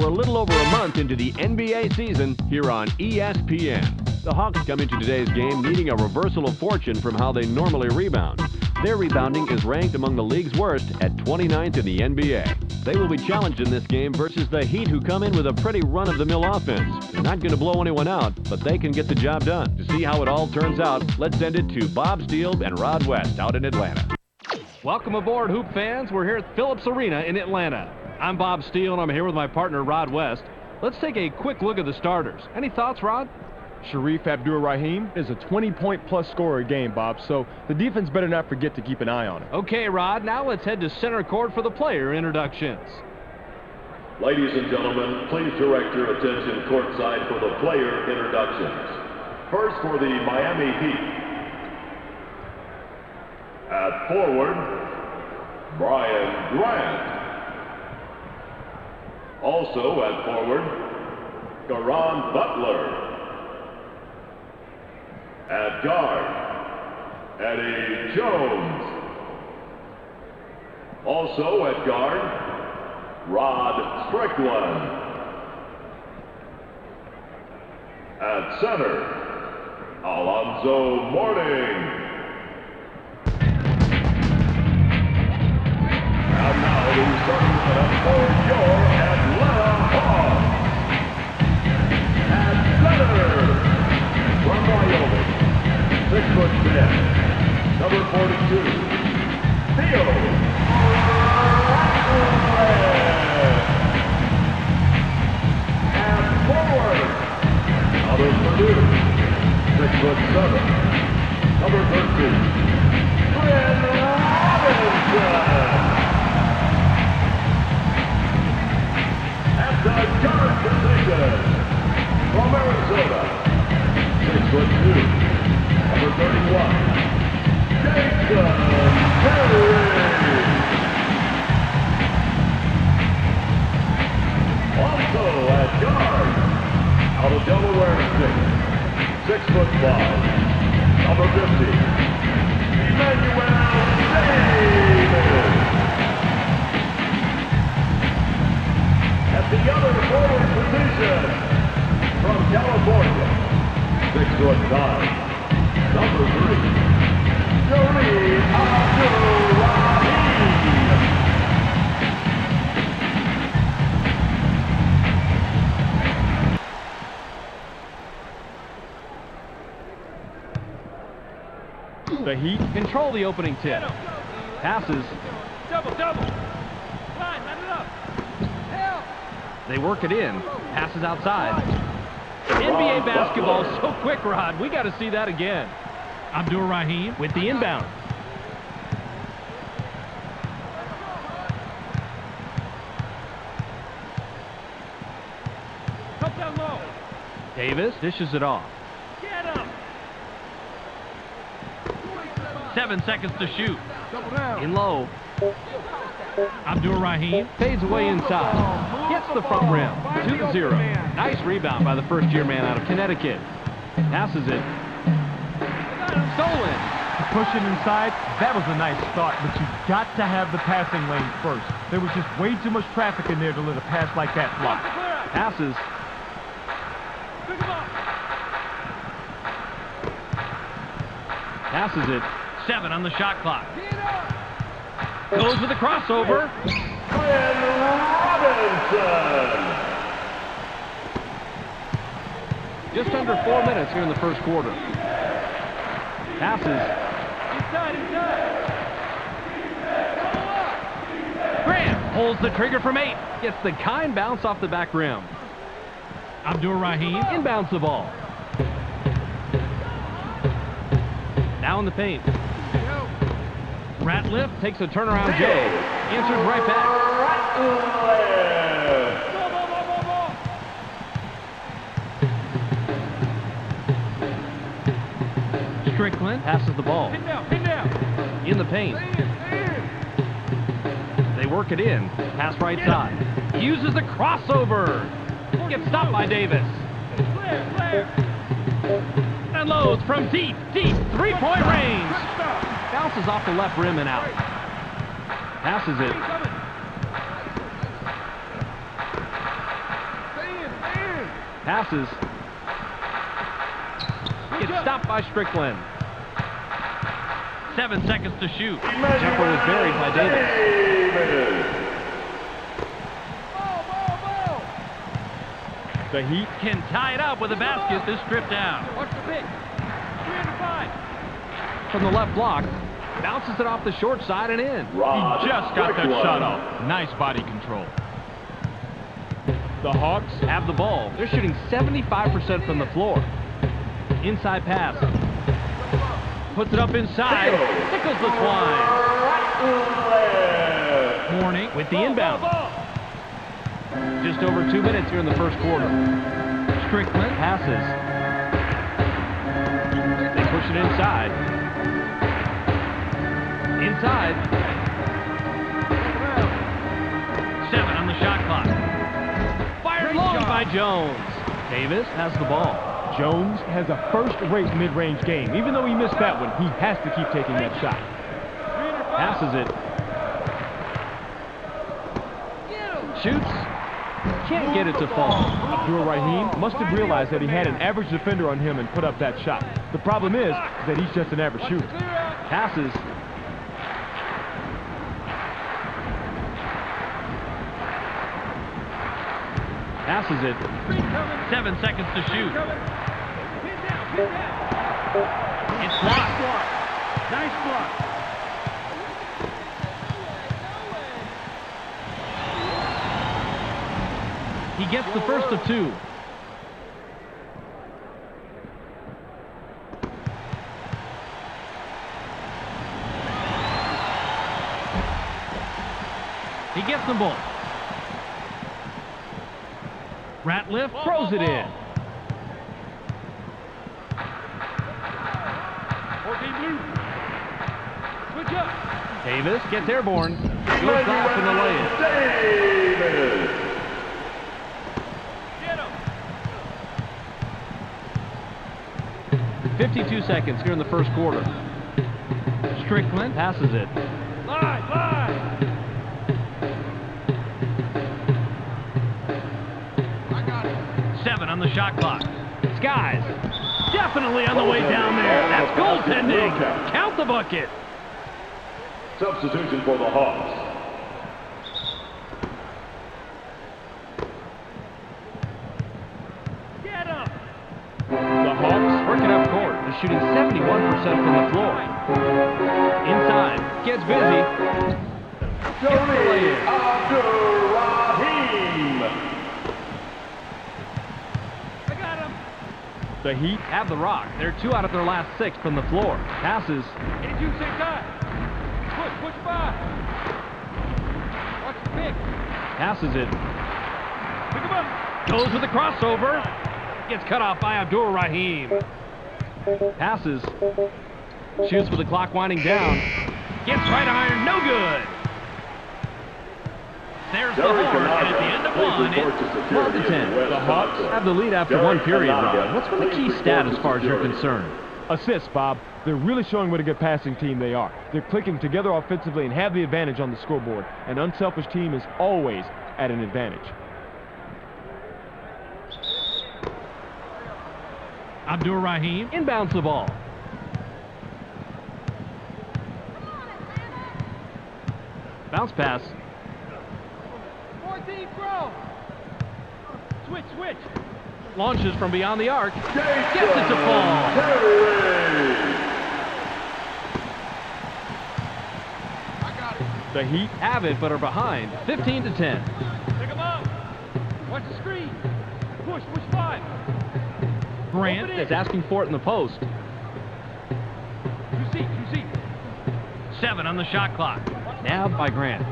We're a little over a month into the NBA season here on ESPN. The Hawks come into today's game needing a reversal of fortune from how they normally rebound. Their rebounding is ranked among the league's worst at 29th in the NBA. They will be challenged in this game versus the Heat, who come in with a pretty run-of-the-mill offense. They're not going to blow anyone out, but they can get the job done. To see how it all turns out, let's send it to Bob Steele and Rod West out in Atlanta. Welcome aboard, Hoop fans. We're here at Phillips Arena in Atlanta. I'm Bob Steele, and I'm here with my partner, Rod West. Let's take a quick look at the starters. Any thoughts, Rod? Sharif Abdur-Rahim is a 20-point-plus scorer a game, Bob, so the defense better not forget to keep an eye on him. Okay, Rod, now let's head to center court for the player introductions. Ladies and gentlemen, please direct your attention courtside for the player introductions. First for the Miami Heat. At forward, Brian Grant. Also at forward, CARON BUTLER. At guard, Eddie Jones. Also at guard, Rod Strickland. At center, Alonzo Mourning. And now the starting lineup for your Atlanta Hawks. At center, from Wyoming, 6'10", number 42, Theo and forward, out of Purdue, 6'7", number 13, Bryn Robinson. At the guard position, from Arizona, 6'2", number 31, Jason Terry. Also at guard, out of Delaware State, 6'5", number 50, Emmanuel Davis. At the other forward position, from California, 6'9", number 3, Sharif Abdur-Rahim. The Heat control the opening tip. Passes. Double. Line it up. Help. They work it in. Passes outside. NBA basketball is so quick, Rod. We got to see that again. Abdur-Rahim With the inbound. Come down low. Davis dishes it off. Get him. 7 seconds to shoot. Double down. In low. Abdur-Rahim. Fades away inside. Gets the front rim. 2-0. Nice rebound by the first-year man out of Connecticut. Passes it. Stolen. Pushing inside, that was a nice start, but you got to have the passing lane first. There was just way too much traffic in there to let a pass like that fly. Passes. Pick him up. Passes it. 7 on the shot clock. Goes with the crossover. Bryn Robinson. Just under 4 minutes here in the first quarter. Passes. Inside. Grant holds the trigger from 8. Gets the kind bounce off the back rim. Abdur-Rahim. Inbounds the ball. Now in the paint. Ratliff takes a turnaround J. Answers right back. Strickland passes the ball. Pin down. In the paint. They work it in. Pass right side. Uses the crossover. Gets stopped by Davis. Clear. And loads from deep. 3-point range. Bounces off the left rim and out. Passes it. Passes. Gets stopped by Strickland. 7 seconds to shoot. Jumper was buried by Davis. The Heat Can tie it up with a basket. This stripped down. Watch the pick. 3 under 5. From the left block. Bounces it off the short side and in. He just got that shot off. Nice body control. The Hawks Have the ball. They're shooting 75% from the floor. Inside pass. Puts it up inside. Tickles the twine. Morning. With the inbound. Just over 2 minutes here in the first quarter. Strickland. Passes. They push it inside. Inside. 7 on the shot clock. Fired long by Jones. Davis has the ball. Jones has a first-rate mid-range game. Even though he missed that one, he has to keep taking that shot. Passes it. Shoots. Can't get it to fall. Abdul Rahim must have realized that he had an average defender on him and put up that shot. The problem is that he's just an average shooter. Passes. Passes it. 7 seconds to shoot. It's blocked. Nice block. He gets the first of 2. He gets them both. Ratliff Throws it in. 14 blue. Switch up. Davis gets airborne. Goes off in the lane. Davis. Get him. 52 seconds here in the first quarter. Strickland. Passes it. Live. 7 on the shot clock. Skies. Definitely on the way down there. That's goaltending. Count the bucket. Substitution for the Hawks. Get him. The Hawks Working up court. They're shooting 71% from the floor. Inside. Gets busy. Tony Abdul-Rahim. I got him. The Heat Have the rock. They're 2 out of their last 6 from the floor. Passes. Hit you same time. Push by. Watch the pick. Passes it. Pick him up. Goes with the crossover. Gets cut off by Abdul-Rahim. Passes. Shoots with the clock winding down. Gets right iron. No good. There's the horn. And at the end of one, it's 12-10. The Hawks have the lead after one period. What's the key stat as far as you're concerned? assists, Bob. They're really showing what a good passing team they are. They're clicking together offensively and have the advantage on the scoreboard. An unselfish team is always at an advantage. Abdul-Rahim inbounds the ball. Bounce pass. 14 throw. Switch. Launches from beyond the arc. Gets it to fall. The Heat Have it, but are behind. 15-10. Pick him up. Watch the screen. Push 5. Grant is asking for it in the post. You see. 7 on the shot clock. Nabbed by Grant.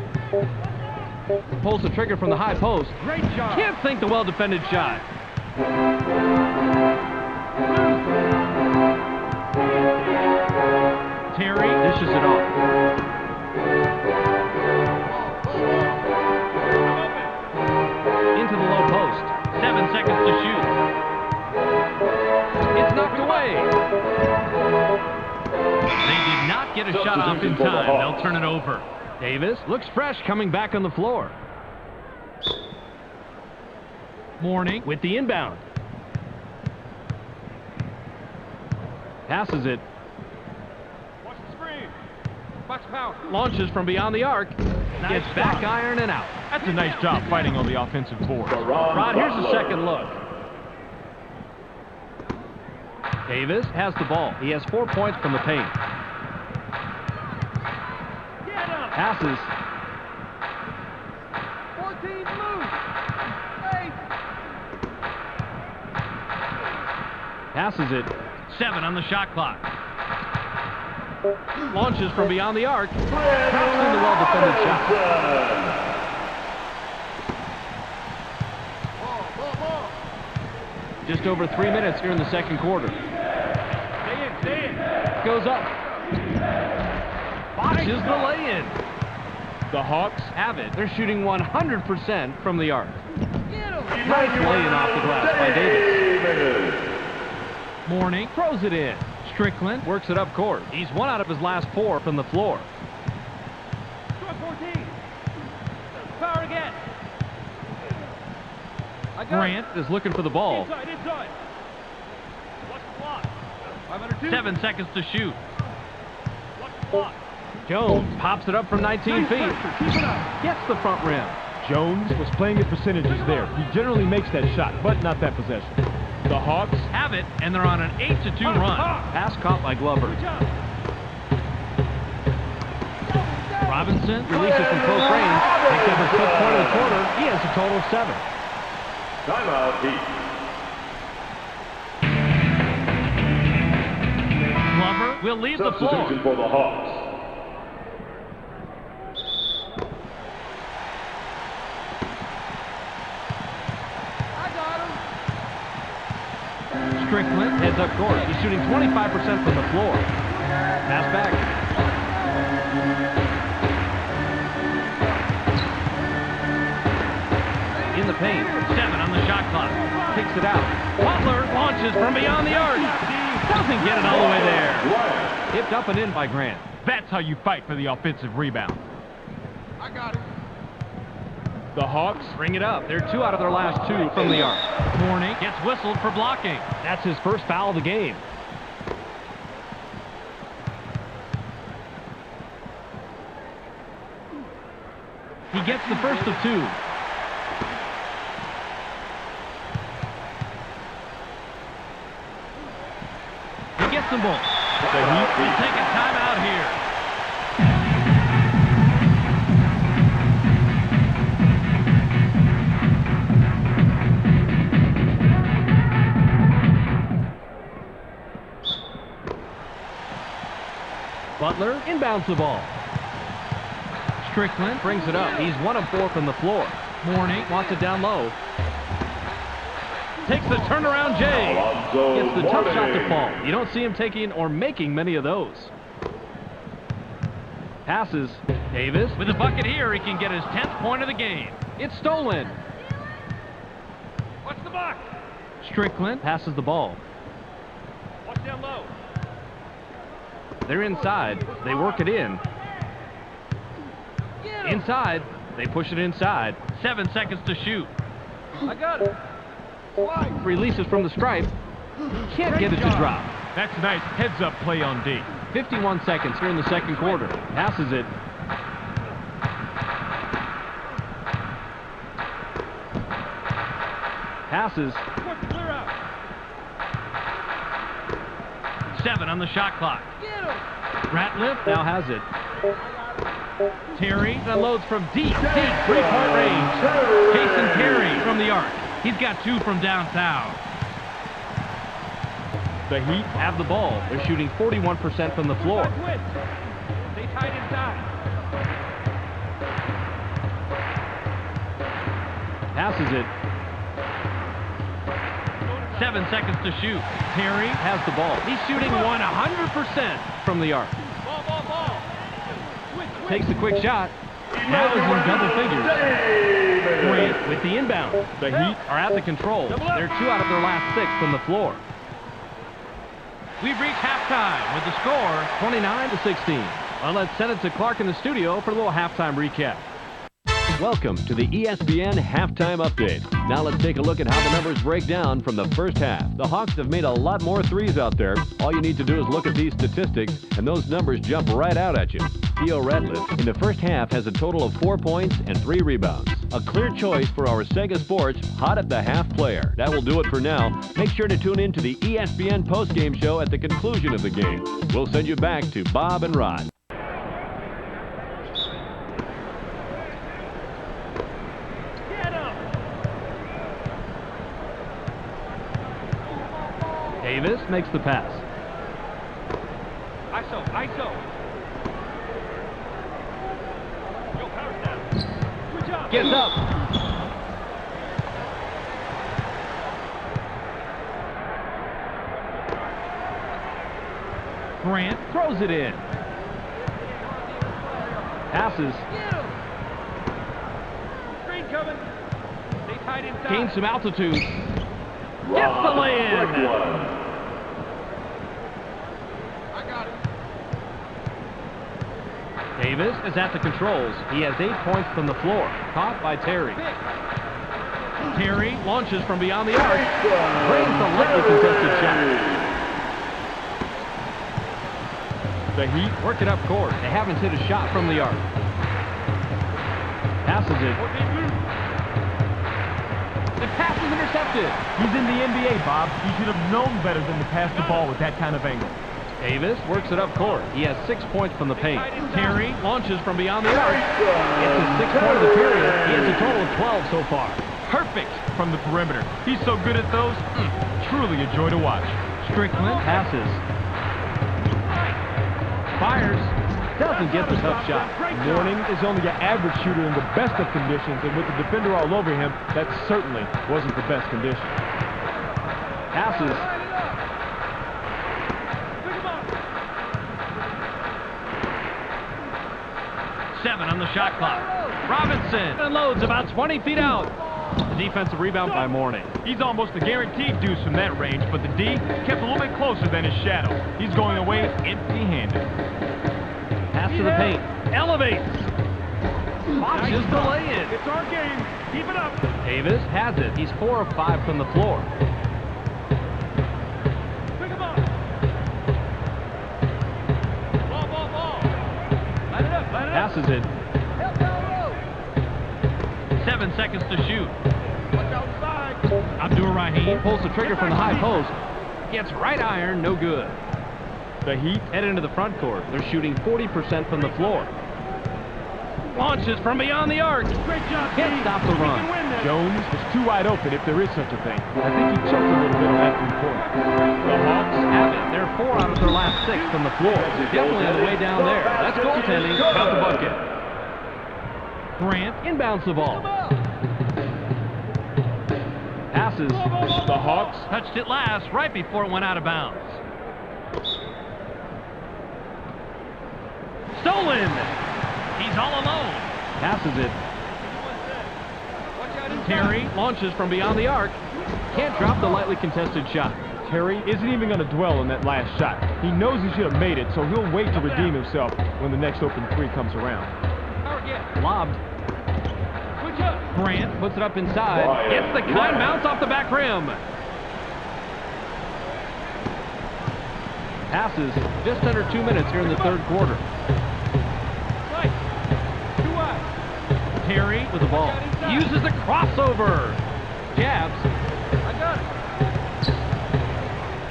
Pulls the trigger from the high post. Great job. Can't sink the well-defended shot. Terry Dishes it off. Into the low post. 7 seconds to shoot. It's knocked away. They did not get a shot off in time. They'll turn it over. Davis looks fresh coming back on the floor. Morning With the inbound. Passes it. Watch the screen. Watch power. Launches from beyond the arc. Gets back iron and out. That's a nice job fighting on the offensive board. Rod, here's the second look. Davis has the ball. He has 4 points from the paint. Passes. 14 loose. 8. Passes it. 7 on the shot clock. Launches from beyond the arc. Drops in the well-defended shot. Just over 3 minutes here in the second quarter. Stay in. Goes up. Botches the lay-in. The Hawks Have it. They're shooting 100% from the arc. Nice lay-in off the glass by Davis. Morning. Throws it in. Strickland. Works it up court. He's 1 out of his last 4 from the floor. 14. Power again. Grant is looking for the ball. inside. Watch the clock. 502. 7 seconds to shoot. Watch the clock. Jones pops it up from 19 feet. Gets the front rim. Jones was playing at percentages there. He generally makes that shot, but not that possession. The Hawks Have it, and they're on an 8-2 run. Pass caught by Glover. Robinson. Releases from close range. Takes up his 5th point of the quarter. He has a total of 7. Timeout, Heat. Glover will leave the floor. Substitution for the Hawks. Strickland. Heads up court. He's shooting 25% from the floor. Pass back. In the paint. 7 on the shot clock. Kicks it out. Butler launches from beyond the arc. Doesn't get it all the way there. Tipped up and in by Grant. That's how you fight for the offensive rebound. The Hawks Bring it up. They're 2 out of their last 2 from the arc. Morning gets whistled for blocking. That's his first foul of the game. He gets the first of 2. He gets them both. We'll take a timeout here. Butler inbounds the ball. Strickland Brings it up. He's 1 of 4 from the floor. Morning Wants it down low. Takes the turnaround J. Gets the tough shot to fall. You don't see him taking or making many of those. Passes. Davis. with a bucket here. He can get his 10th point of the game. It's stolen. Watch the box. Strickland Passes the ball. Watch down low. They're inside. They work it in. Inside. They push it inside. 7 seconds to shoot. I got it. Releases from the stripe. Can't get it to drop. That's a nice heads-up play on D. 51 seconds here in the second quarter. Passes it. Passes. Clear out. 7 on the shot clock. Ratliff Now has it. Terry Unloads from deep, 3-point range. Jason Terry from the arc. He's got 2 from downtown. The Heat Have the ball. They're shooting 41% from the floor. Stay tight inside. Passes it. 7 seconds to shoot. Terry Has the ball. He's shooting 100% from the arc. Ball. Takes a quick shot. Now is in double figures. Grant with the inbound. The Heat Are at the control. They're 2 out of their last 6 from the floor. We've reached halftime with the score 29-16. Well, let's send it to Clark in the studio for a little halftime recap. Welcome to the ESPN Halftime Update. Now let's take a look at how the numbers break down from the first half. The Hawks have made a lot more threes out there. All you need to do is look at these statistics, and those numbers jump right out at you. Theo Ratliff, in the first half, has a total of 4 points and 3 rebounds. A clear choice for our Sega Sports hot at the half player. That will do it for now. Make sure to tune in to the ESPN postgame show at the conclusion of the game. We'll send you back to Bob and Rod. Davis makes the pass. ISO, ISO. Yo, power's down. Good job. Gets up. Grant throws it in. Passes. Screen coming. Stay tight inside. Gains some altitude. Gets the lay-in. I got it. Davis is at the controls. He has 8 points from the floor. Caught by Terry. Terry launches from beyond the arc. Brings the lightly contested shot. The Heat work it up court. They haven't hit a shot from the arc. Passes it. The pass is intercepted. He's in the NBA, Bob. He should have known better than to pass the ball with that kind of angle. Davis works it up court. He has 6 points from the paint. Terry launches from beyond the arc. It's his 6th point of the period. He has a total of 12 so far. Perfect from the perimeter. He's so good at those. Truly a joy to watch. Strickland passes. Fires. Doesn't get the tough shot. Mourning is only an average shooter in the best of conditions, and with the defender all over him, that certainly wasn't the best condition. Passes. Seven on the shot clock. Robinson unloads about 20 feet out. The defensive rebound by Mourning. He's almost a guaranteed deuce from that range, but the D kept a little bit closer than his shadow. He's going away empty-handed. Pass to the paint. Elevates. Launches the lay-in. It's our game. Keep it up. Davis has it. He's 4 of 5 from the floor. Pick him up. Ball. Line it up. Passes it. 7 seconds to shoot. Watch outside. Abdur-Rahim pulls the trigger from the high post. Gets right iron, no good. The Heat head into the front court. They're shooting 40% from the floor. Launches from beyond the arc. Great job. Can't stop the run. Jones was too wide open, if there is such a thing. I think he choked a little bit on that three-pointer. The Hawks have it. They're 4 out of their last 6 from the floor. Definitely on the way down there. That's goaltending. Got the bucket. Grant inbounds the ball. Passes. The Hawks Touched it last right before it went out of bounds. Stolen. He's all alone. Passes it. Terry launches from beyond the arc. Can't drop the lightly contested shot. Terry isn't even going to dwell on that last shot. He knows he should have made it, so he'll wait to redeem himself when the next open three comes around. Lobbed. Grant puts it up inside. Gets the kind bounce off the back rim. Passes just under 2 minutes here in the third quarter. Terry with the ball. Uses the crossover. Jabs. I got it.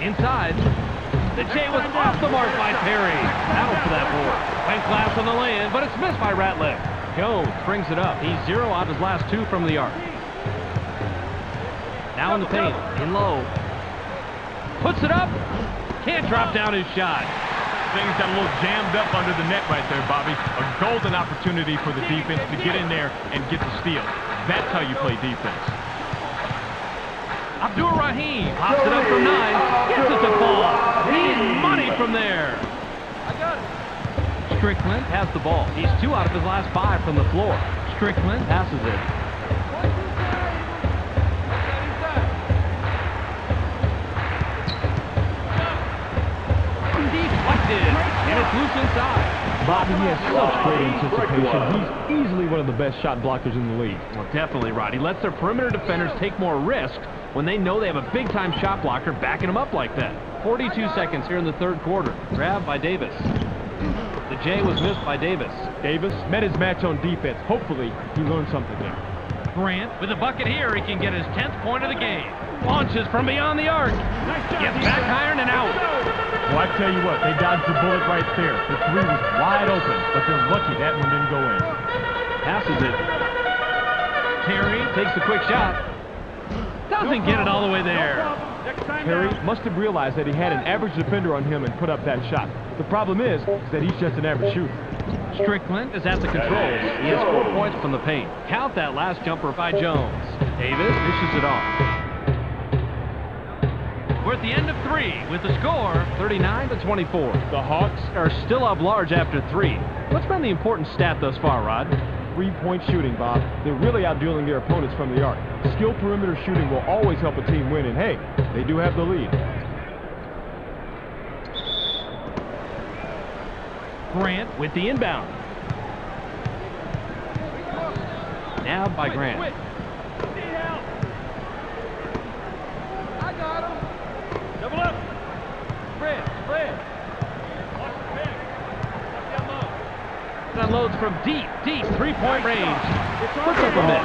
Inside. The J was off the mark by Terry. Battle for that board. Went glass on the lay-in, but it's missed by Ratliff. Jones brings it up. He's 0 out of his last 2 from the arc. Now in the paint. In low. Puts it up. Can't drop down his shot. Things got a little jammed up under the net right there, Bobby. A golden opportunity for the defense to get in there and get the steal. That's how you play defense. Abdur-Rahim pops it up from 9. Gets it to fall. Needs money from there. I got it. Strickland has the ball. He's 2 out of his last 5 from the floor. Strickland passes it. Deflected. And it's loose inside. Bobby, he has such great anticipation. He's easily one of the best shot blockers in the league. Well, definitely, Rod. He lets their perimeter defenders take more risk when they know they have a big-time shot blocker backing them up like that. 42 seconds here in the third quarter. Grab by Davis. The J was missed by Davis. Davis met his match on defense. Hopefully, he learned something there. Grant with a bucket here. He can get his 10th point of the game. Launches from beyond the arc. Gets back iron and out. Well, I tell you what, they dodged the bullet right there. The three was wide open, but they're lucky that one didn't go in. Passes it. Terry takes the quick shot. Doesn't get it all the way there. Terry must have realized that he had an average defender on him and put up that shot. The problem is that he's just an average shooter. Strickland is at the controls. He has 4 points from the paint. Count that last jumper by Jones. Davis dishes it off. We're at the end of 3 with the score 39-24. The Hawks Are still up large after 3. What's been the important stat thus far, Rod? three-point shooting, Bob. They're really outdueling their opponents from the arc. Skilled perimeter shooting will always help a team win, and hey, they do have the lead. Grant with the inbound. Nabbed by Grant. I got him. Double up. Spread. Unloads from deep, 3-point range. Puts up a miss.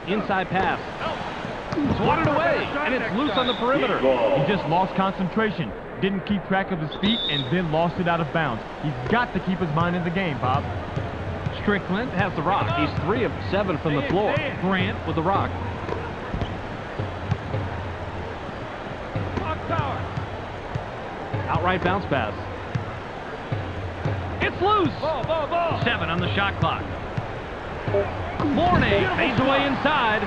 Inside pass. Swatted away, and it's loose on the perimeter. He just lost concentration, didn't keep track of his feet, and then lost it out of bounds. He's got to keep his mind in the game, Bob. Strickland has the rock. He's 3 of 7 from the floor. Grant with the rock. Outright bounce pass. It's loose. Ball. 7 on the shot clock. Mornay fades away inside.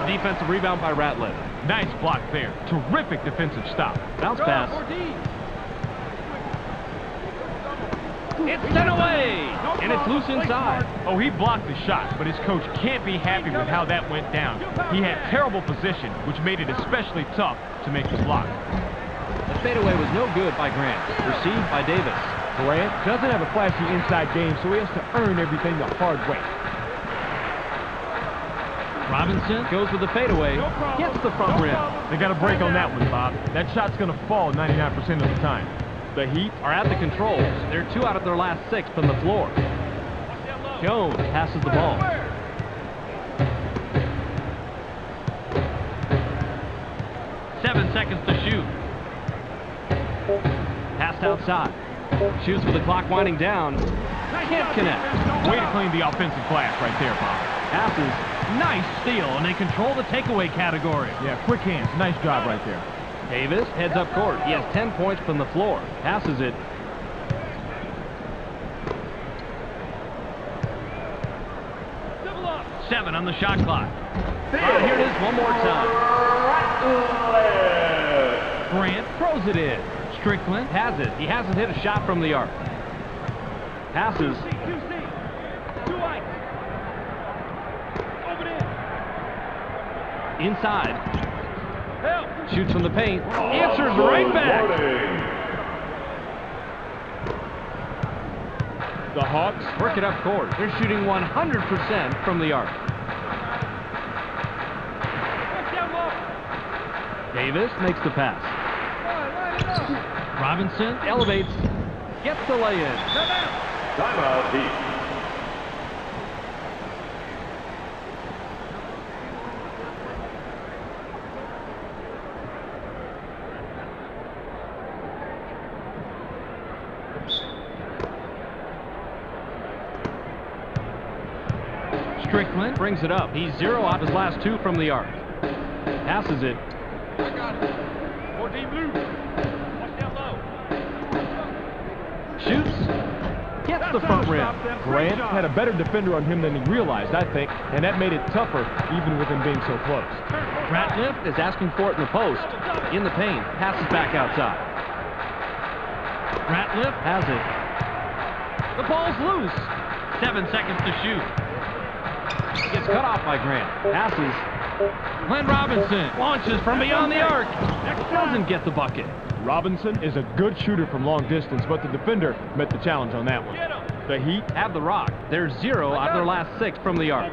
Defensive rebound by Ratliff. Nice block there. Terrific defensive stop. Bounce pass. It's sent away, and it's loose inside. Oh, he blocked the shot, but his coach can't be happy with how that went down. He had terrible position, which made it especially tough to make the block. The fadeaway was no good by Grant. Received by Davis. Grant doesn't have a flashy inside game, so he has to earn everything the hard way. Robinson goes with the fadeaway, gets the front rim. They got a break on that one, Bob. That shot's going to fall 99% of the time. The Heat are at the controls. They're 2 out of their last 6 from the floor. Jones passes the ball. Seven seconds to shoot. Passed outside. Shoots with the clock winding down. Can't connect. Way to clean the offensive glass right there, Bob. Passes. Nice steal, and they control the takeaway category. Yeah, quick hands. Nice job right there. Davis heads up court. He has 10 points from the floor. Passes it. Seven on the shot clock. Here it is one more time. Grant throws it in. Strickland has it. He hasn't hit a shot from the arc. Passes. Inside. Shoots from the paint. Answers right back. The Hawks work it up court. They're shooting 100% from the arc. Davis makes the pass. Robinson elevates. Gets the lay-in. Timeout, Heat. Strickland brings it up. He's 0 out of his last 2 from the arc. Passes it. I got it. 14 blue. Watch down low. Shoots. Gets the front rim. Grant had a better defender on him than he realized, I think, and that made it tougher even with him being so close. Ratliff is asking for it in the post. In the paint. Passes back outside. Ratliff has it. The ball's loose. 7 seconds to shoot. Gets cut off by Grant. Passes. Glenn Robinson launches from beyond the arc. Doesn't get the bucket. Robinson is a good shooter from long distance, but the defender met the challenge on that one. The Heat Have the rock. They're 0 out of their last 6 from the arc.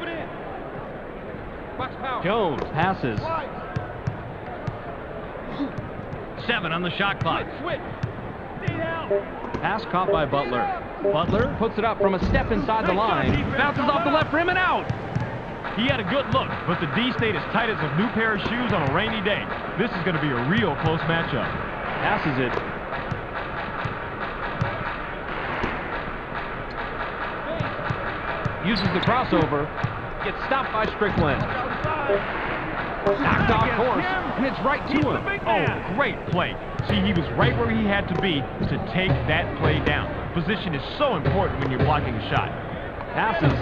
Jones passes. 7 on the shot clock. Pass caught by Butler. Butler puts it up from a step inside the line. Bounces off the left rim and out. He had a good look, but the D stayed as tight as a new pair of shoes on a rainy day. This is going to be a real close matchup. Passes it. Uses the crossover. Gets stopped by Strickland. Knocked off course, and it's right to him. Oh, great play. See, he was right where he had to be to take that play down. Position is so important when you're blocking a shot. Passes.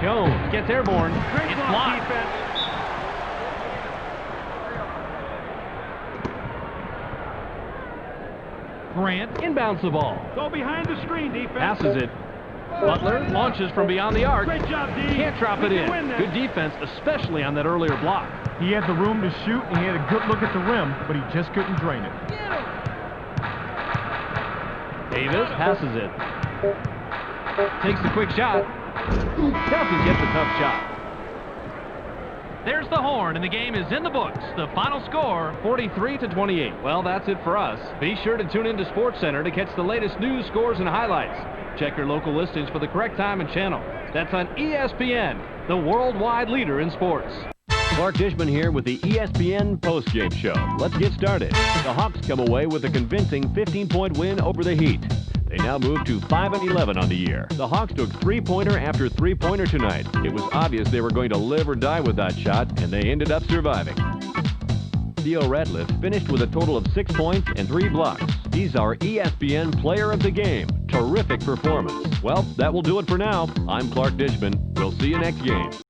Jones gets airborne. It's blocked. Grant inbounds the ball. Go behind the screen, defense. Passes it. Butler launches from beyond the arc. Great job, D. Can't drop it in. Good defense, especially on that earlier block. He had the room to shoot, and he had a good look at the rim, but he just couldn't drain it. Davis passes it. Takes the quick shot. Doesn't get the tough shot. There's the horn, and the game is in the books. The final score, 43-28. Well, that's it for us. Be sure to tune into SportsCenter to catch the latest news, scores, and highlights. Check your local listings for the correct time and channel. That's on ESPN, the worldwide leader in sports. Clark Dishman here with the ESPN postgame show. Let's get started. The Hawks come away with a convincing 15-point win over the Heat. They now move to 5-11 on the year. The Hawks took three-pointer after three-pointer tonight. It was obvious they were going to live or die with that shot, and they ended up surviving. Theo Radcliffe finished with a total of 6 points and 3 blocks. He's our ESPN Player of the Game. Terrific performance. Well, that will do it for now. I'm Clark Dishman. We'll see you next game.